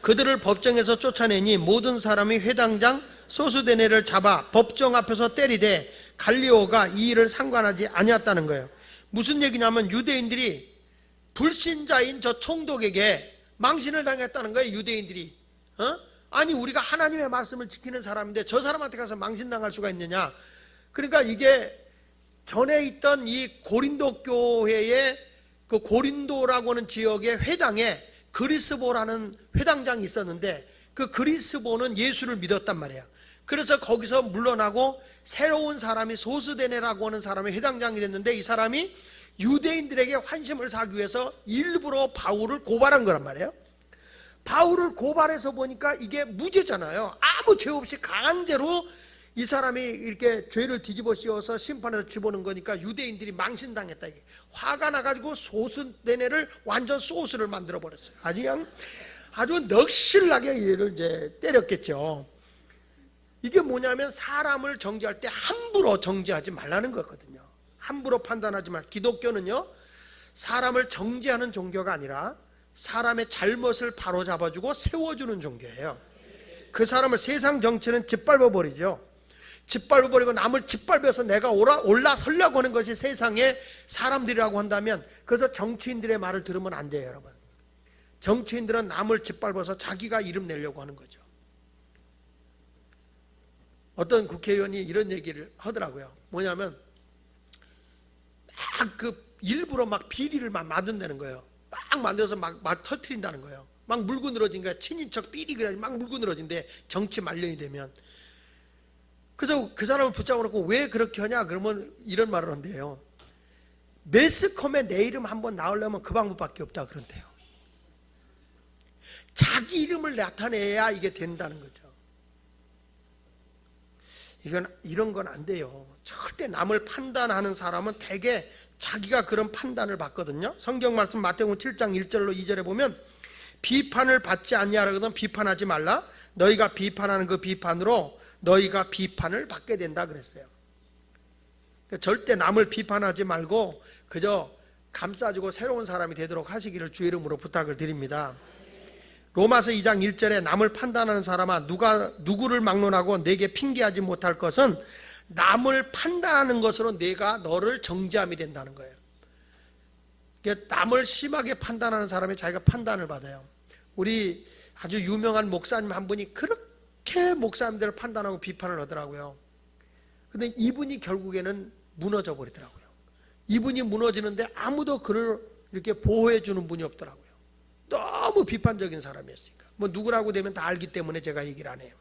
그들을 법정에서 쫓아내니 모든 사람이 회당장 소수대네를 잡아 법정 앞에서 때리되 갈리오가 이 일을 상관하지 아니었다는 거예요. 무슨 얘기냐면, 유대인들이 불신자인 저 총독에게 망신을 당했다는 거예요. 유대인들이. 아니, 우리가 하나님의 말씀을 지키는 사람인데 저 사람한테 가서 망신당할 수가 있느냐. 그러니까 이게 전에 있던 이 고린도 교회의 그 고린도라고 하는 지역의 회당에 그리스보라는 회당장이 있었는데, 그 그리스보는 예수를 믿었단 말이에요. 그래서 거기서 물러나고 새로운 사람이 소스데네라고 하는 사람이 회당장이 됐는데, 이 사람이 유대인들에게 환심을 사기 위해서 일부러 바울을 고발한 거란 말이에요. 바울을 고발해서 보니까 이게 무죄잖아요. 아무 죄 없이 강제로 이 사람이 이렇게 죄를 뒤집어 씌워서 심판해서 집어넣은 거니까 유대인들이 망신당했다. 이게 화가 나가지고 소스데네를 완전 소스를 만들어 버렸어요. 아주 넋실나게 얘를 이제 때렸겠죠. 이게 뭐냐면, 사람을 정죄할 때 함부로 정죄하지 말라는 거거든요. 함부로 판단하지 말. 기독교는요, 사람을 정죄하는 종교가 아니라 사람의 잘못을 바로잡아주고 세워주는 종교예요. 그 사람을, 세상 정치는 짓밟아 버리죠. 짓밟아 버리고 남을 짓밟아서 내가 올라서려고 하는 것이 세상의 사람들이라고 한다면, 그래서 정치인들의 말을 들으면 안 돼요, 여러분. 정치인들은 남을 짓밟아서 자기가 이름 내려고 하는 거죠. 어떤 국회의원이 이런 얘기를 하더라고요. 뭐냐면, 일부러 비리를 막 만든다는 거예요. 막 만들어서 막 터트린다는 거예요. 막 물고 늘어진 거야. 친인척 삐리 그래 막 물고 늘어진대. 정치 말년이 되면. 그래서 그 사람을 붙잡아놓고 왜 그렇게 하냐 그러면 이런 말을 한대요. 매스컴에 내 이름 한번 나오려면 그 방법밖에 없다 그런대요. 자기 이름을 나타내야 이게 된다는 거죠. 이런 건 안 돼요. 절대 남을 판단하는 사람은 대개 자기가 그런 판단을 받거든요. 성경 말씀 마태복음 7장 1절로 2절에 보면 비판을 받지 아니하거든 비판하지 말라. 너희가 비판하는 그 비판으로 너희가 비판을 받게 된다 그랬어요. 그러니까 절대 남을 비판하지 말고 그저 감싸주고 새로운 사람이 되도록 하시기를 주의 이름으로 부탁을 드립니다. 로마서 2장 1절에 남을 판단하는 사람아 누구를 막론하고 내게 핑계하지 못할 것은 남을 판단하는 것으로 내가 너를 정죄함이 된다는 거예요. 그러니까 남을 심하게 판단하는 사람이 자기가 판단을 받아요. 우리 아주 유명한 목사님 한 분이 그렇게 목사님들을 판단하고 비판을 하더라고요. 근데 이분이 결국에는 무너져 버리더라고요. 이분이 무너지는데 아무도 그를 이렇게 보호해 주는 분이 없더라고요. 너무 비판적인 사람이었으니까. 뭐 누구라고 되면 다 알기 때문에 제가 얘기를 안 해요.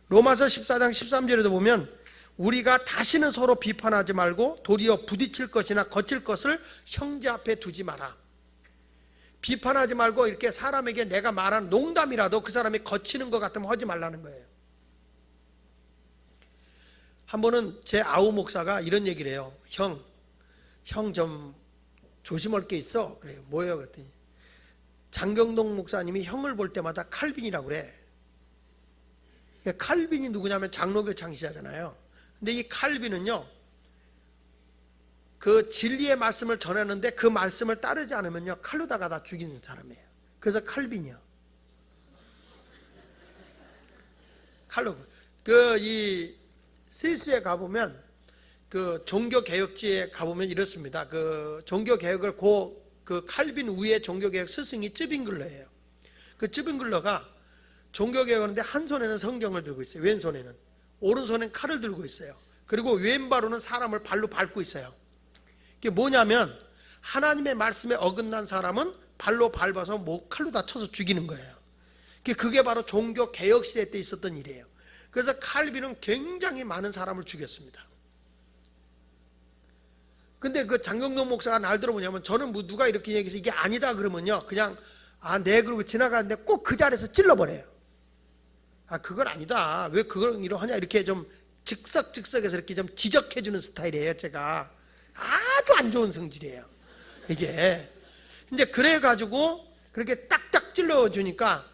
로마서 14장 13절에도 보면 우리가 다시는 서로 비판하지 말고 도리어 부딪힐 것이나 거칠 것을 형제 앞에 두지 마라. 비판하지 말고 이렇게 사람에게 내가 말한 농담이라도 그 사람이 거치는 것 같으면 하지 말라는 거예요. 한 번은 제 아우 목사가 이런 얘기를 해요. 형 좀 조심할 게 있어. 그래요. 뭐예요? 그랬더니 장경동 목사님이 형을 볼 때마다 칼빈이라고 그래. 칼빈이 누구냐면 장로교 창시자잖아요. 근데 이 칼빈은요, 그 진리의 말씀을 전하는데 그 말씀을 따르지 않으면요, 칼로다가 다 죽이는 사람이에요. 그래서 칼빈이요. 칼로. 이 스위스에 가보면 그 종교개혁지에 가보면 이렇습니다. 그 종교개혁을 그 칼빈 위에 종교개혁 스승이 쯔빙글러예요. 그 쯔빙글러가 종교개혁을 하는데 한 손에는 성경을 들고 있어요. 왼손에는. 오른손엔 칼을 들고 있어요. 그리고 왼발로는 사람을 발로 밟고 있어요. 그게 뭐냐면 하나님의 말씀에 어긋난 사람은 발로 밟아서 칼로 다 쳐서 죽이는 거예요. 그게 바로 종교개혁 시대 때 있었던 일이에요. 그래서 칼빈은 굉장히 많은 사람을 죽였습니다. 근데 그 장경동 목사가 날 들어보냐면 저는 뭐 누가 이렇게 얘기해서 이게 아니다 그러면요 그냥 네 그러고 지나가는데 꼭 그 자리에서 찔러버려요. 그건 아니다. 왜 그걸 이러하냐 이렇게 좀 즉석에서 이렇게 좀 지적해주는 스타일이에요. 제가 아주 안 좋은 성질이에요. 이게 이제 그래가지고 그렇게 딱딱 찔러주니까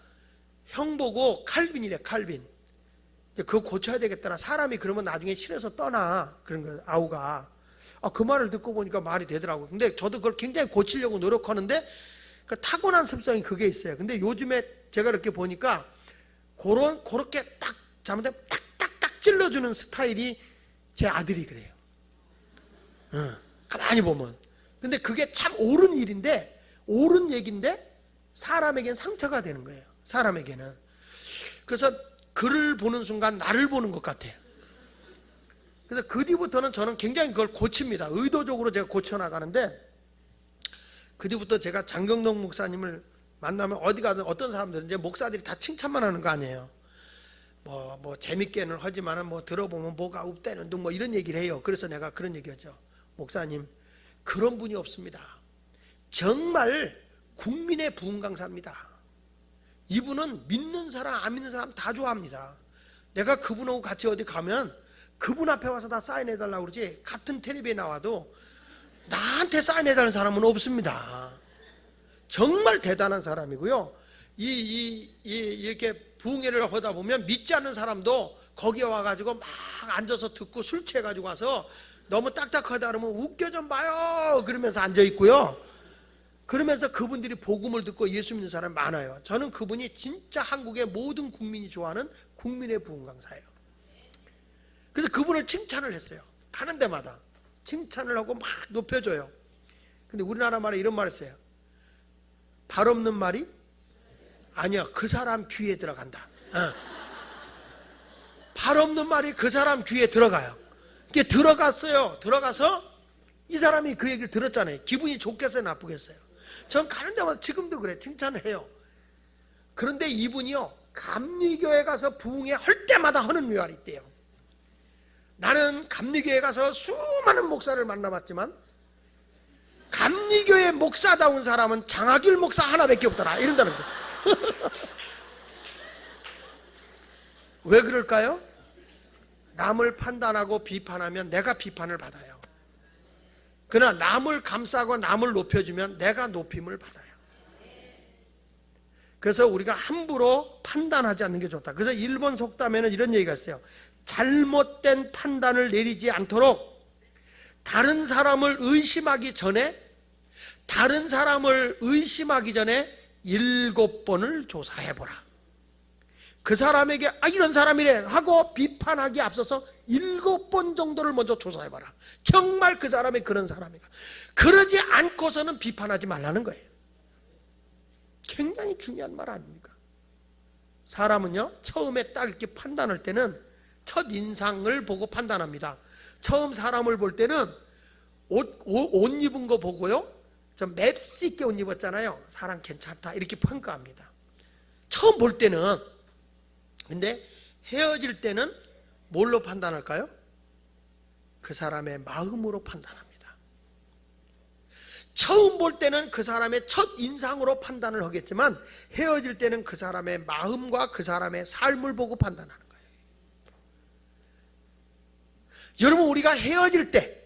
형 보고 칼빈이래. 칼빈. 그거 고쳐야 되겠더라. 사람이 그러면 나중에 싫어서 떠나. 그런 거 아우가. 그 말을 듣고 보니까 말이 되더라고요. 근데 저도 그걸 굉장히 고치려고 노력하는데 그 타고난 습성이 그게 있어요. 근데 요즘에 제가 이렇게 보니까 그렇게 딱 잘못되면 딱딱딱 찔러주는 스타일이 제 아들이 그래요. 가만히 보면. 근데 그게 참 옳은 일인데 옳은 얘기인데 사람에게는 상처가 되는 거예요. 사람에게는. 그래서 그를 보는 순간 나를 보는 것 같아요. 그래서 그 뒤부터는 저는 굉장히 그걸 고칩니다. 의도적으로 제가 고쳐나가는데 그 뒤부터 제가 장경동 목사님을 만나면 어디 가든 어떤 사람들은 이제 목사들이 다 칭찬만 하는 거 아니에요. 뭐 재밌게는 하지만은 뭐 들어보면 뭐가 없다는 둥 뭐 이런 얘기를 해요. 그래서 내가 그런 얘기하죠. 목사님 그런 분이 없습니다. 정말 국민의 부흥 강사입니다. 이분은 믿는 사람 안 믿는 사람 다 좋아합니다. 내가 그분하고 같이 어디 가면 그분 앞에 와서 다 사인해달라고 그러지 같은 텔레비에 나와도 나한테 사인해달라는 사람은 없습니다. 정말 대단한 사람이고요. 이렇게 부흥회를 하다 보면 믿지 않는 사람도 거기에 와가지고 막 앉아서 듣고 술 취해가지고 와서 너무 딱딱하다 그러면 웃겨 좀 봐요 그러면서 앉아있고요. 그러면서 그분들이 복음을 듣고 예수 믿는 사람이 많아요. 저는 그분이 진짜 한국의 모든 국민이 좋아하는 국민의 부흥 강사예요. 그래서 그분을 칭찬을 했어요. 가는 데마다 칭찬을 하고 막 높여줘요. 근데 우리나라 말에 이런 말을 써요. 발 없는 말이 아니야 그 사람 귀에 들어간다. 발 없는 말이 그 사람 귀에 들어가요. 이게 들어갔어요. 들어가서 이 사람이 그 얘기를 들었잖아요. 기분이 좋겠어요 나쁘겠어요? 전 가는 데마다 지금도 그래, 칭찬을 해요. 그런데 이분이요, 감리교회 가서 부흥회 할 때마다 하는 말이 있대요. 나는 감리교회 가서 수많은 목사를 만나봤지만 감리교회 목사다운 사람은 장하길 목사 하나밖에 없더라, 이런다는 거예요. 왜 그럴까요? 남을 판단하고 비판하면 내가 비판을 받아요. 그러나 남을 감싸고 남을 높여주면 내가 높임을 받아요. 그래서 우리가 함부로 판단하지 않는 게 좋다. 그래서 일본 속담에는 이런 얘기가 있어요. 잘못된 판단을 내리지 않도록 다른 사람을 의심하기 전에 7번을 조사해보라. 그 사람에게 이런 사람이래 하고 비판하기 앞서서 7번 정도를 먼저 조사해봐라. 정말 그 사람이 그런 사람인가. 그러지 않고서는 비판하지 말라는 거예요. 굉장히 중요한 말 아닙니까? 사람은요, 처음에 딱 이렇게 판단할 때는 첫 인상을 보고 판단합니다. 처음 사람을 볼 때는 옷 입은 거 보고요, 좀 맵시 있게 옷 입었잖아요, 사람 괜찮다 이렇게 평가합니다. 처음 볼 때는. 근데 헤어질 때는 뭘로 판단할까요? 그 사람의 마음으로 판단합니다. 처음 볼 때는 그 사람의 첫 인상으로 판단을 하겠지만 헤어질 때는 그 사람의 마음과 그 사람의 삶을 보고 판단하는 거예요. 여러분, 우리가 헤어질 때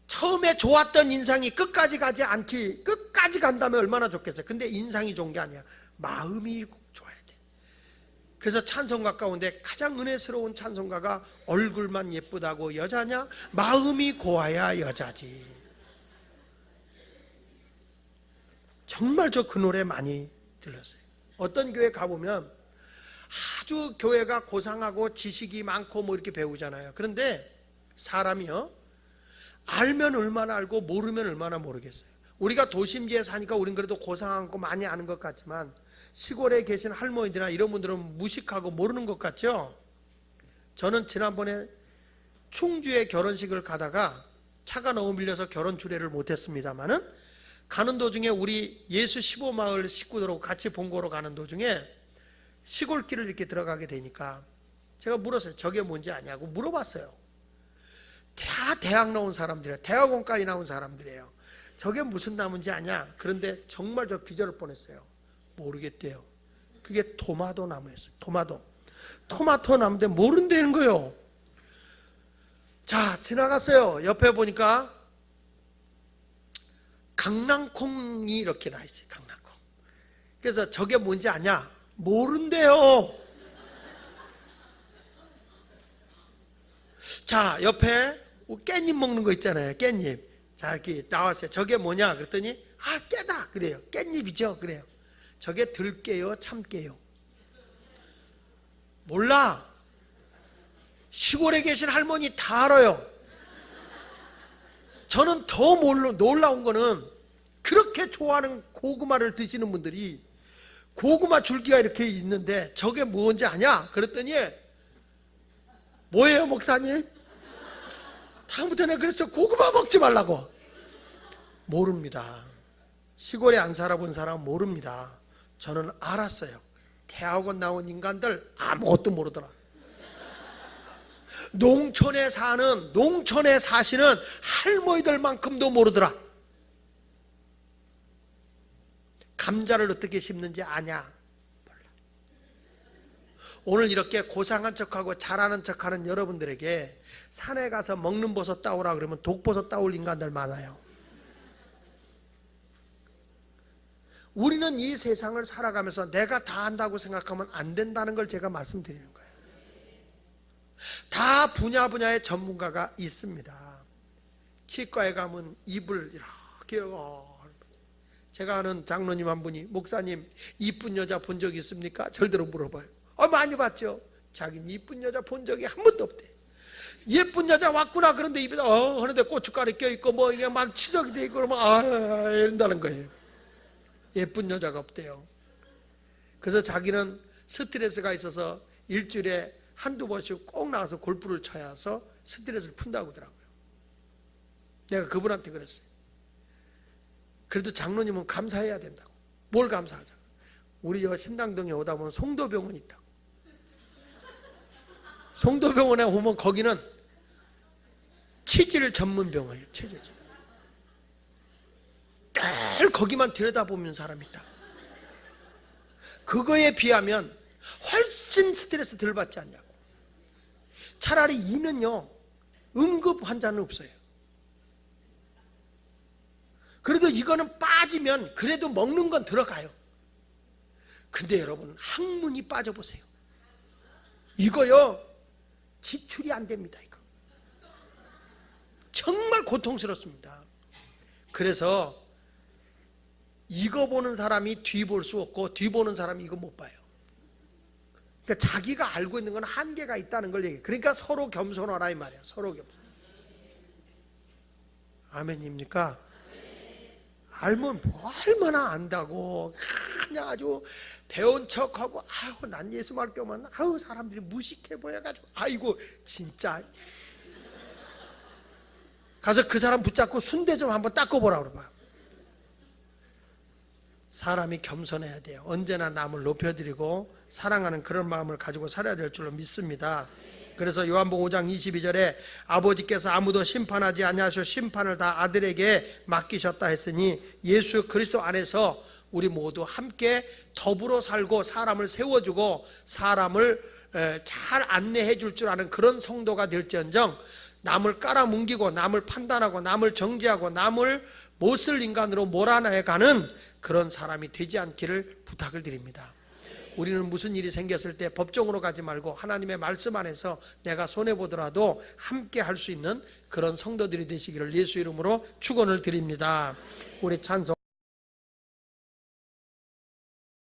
처음에 좋았던 인상이 끝까지 가지 않기, 끝까지 간다면 얼마나 좋겠어요. 근데 인상이 좋은 게 아니야, 마음이 좋아야 돼. 그래서 찬송가 가운데 가장 은혜스러운 찬송가가 얼굴만 예쁘다고 여자냐, 마음이 고와야 여자지. 정말 저 그 노래 많이 들렸어요. 어떤 교회 가보면 아주 교회가 고상하고 지식이 많고 뭐 이렇게 배우잖아요. 그런데 사람이요, 알면 얼마나 알고 모르면 얼마나 모르겠어요. 우리가 도심지에 사니까 우린 그래도 고상한 거 많이 아는 것 같지만 시골에 계신 할머니들이나 이런 분들은 무식하고 모르는 것 같죠. 저는 지난번에 충주에 결혼식을 가다가 차가 너무 밀려서 결혼 주례를 못했습니다마는 가는 도중에 우리 예수 15마을 식구들하고 같이 본고로 가는 도중에 시골길을 이렇게 들어가게 되니까 제가 물었어요. 저게 뭔지 아냐고 물어봤어요. 다 대학 나온 사람들이에요. 대학원까지 나온 사람들이에요. 저게 무슨 나무인지 아냐? 그런데 정말 저 기절할 뻔했어요. 모르겠대요. 그게 토마토 나무였어요. 토마토 나무인데 모른다는 거예요. 자, 지나갔어요. 옆에 보니까 강낭콩이 이렇게 나 있어요. 강낭콩. 그래서 저게 뭔지 아냐? 모른대요. 자, 옆에 깻잎 먹는 거 있잖아요. 깻잎. 자, 이렇게 나왔어요. 저게 뭐냐? 그랬더니 깨다 그래요. 깻잎이죠. 그래요. 저게 들깨요, 참깨요. 몰라. 시골에 계신 할머니 다 알아요. 저는 더 놀라운 거는 그렇게 좋아하는 고구마를 드시는 분들이 고구마 줄기가 이렇게 있는데 저게 뭔지 아냐? 그랬더니 뭐예요, 목사님? 다음부터 내가 그랬어. 고구마 먹지 말라고. 모릅니다. 시골에 안 살아본 사람은 모릅니다. 저는 알았어요. 대학원 나온 인간들 아무것도 모르더라. 농촌에 사시는 할머니들만큼도 모르더라. 감자를 어떻게 심는지 아냐? 몰라. 오늘 이렇게 고상한 척하고 잘하는 척하는 여러분들에게 산에 가서 먹는 버섯 따오라 그러면 독버섯 따올 인간들 많아요. 우리는 이 세상을 살아가면서 내가 다 안다고 생각하면 안 된다는 걸 제가 말씀드리는 거예요. 다 분야의 전문가가 있습니다. 치과에 가면 입을 이렇게 제가 아는 장로님 한 분이 목사님 이쁜 여자 본 적 있습니까? 절대로 물어봐요. 많이 봤죠. 자기는 이쁜 여자 본 적이 한 번도 없대. 예쁜 여자 왔구나. 그런데 입에 하는데 고춧가루 껴있고 뭐 이게 막 치석이 돼 있고 그러면 이런다는 거예요. 예쁜 여자가 없대요. 그래서 자기는 스트레스가 있어서 일주일에 한두 번씩 꼭 나가서 골프를 쳐야서 스트레스를 푼다고 하더라고요. 내가 그분한테 그랬어요. 그래도 장로님은 감사해야 된다고. 뭘 감사하자? 우리 저 신당동에 오다 보면 송도병원이 있다고. 송도병원에 오면 거기는 치질 전문 병원이에요. 치질 전문. 늘 거기만 들여다보는 사람이 있다. 그거에 비하면 훨씬 스트레스 덜 받지 않냐고. 차라리 이는요, 응급 환자는 없어요. 그래도 이거는 빠지면 그래도 먹는 건 들어가요. 근데 여러분, 항문이 빠져보세요. 이거요, 지출이 안 됩니다. 이거 정말 고통스럽습니다. 그래서 이거 보는 사람이 뒤 볼 수 없고 뒤 보는 사람이 이거 못 봐요. 그러니까 자기가 알고 있는 건 한계가 있다는 걸 얘기해요. 그러니까 서로 겸손하라 이 말이에요. 서로 겸손. 아멘입니까? 알면 뭐 얼마나 안다고 그냥 아주 배운 척하고 아유 난 예수 말게 오면 아유 사람들이 무식해 보여가지고 아이고 진짜 가서 그 사람 붙잡고 순대 좀 한번 닦아보라 그러봐. 사람이 겸손해야 돼요. 언제나 남을 높여드리고 사랑하는 그런 마음을 가지고 살아야 될 줄로 믿습니다. 그래서 요한복음 5장 22절에 아버지께서 아무도 심판하지 아니하시고 심판을 다 아들에게 맡기셨다 했으니 예수 그리스도 안에서 우리 모두 함께 더불어 살고 사람을 세워주고 사람을 잘 안내해 줄 줄 아는 그런 성도가 될지언정 남을 깔아뭉기고 남을 판단하고 남을 정죄하고 남을 못쓸 인간으로 몰아내 가는 그런 사람이 되지 않기를 부탁을 드립니다. 우리는 무슨 일이 생겼을 때 법정으로 가지 말고 하나님의 말씀 안에서 내가 손해보더라도 함께 할 수 있는 그런 성도들이 되시기를 예수 이름으로 축원을 드립니다. 우리 찬송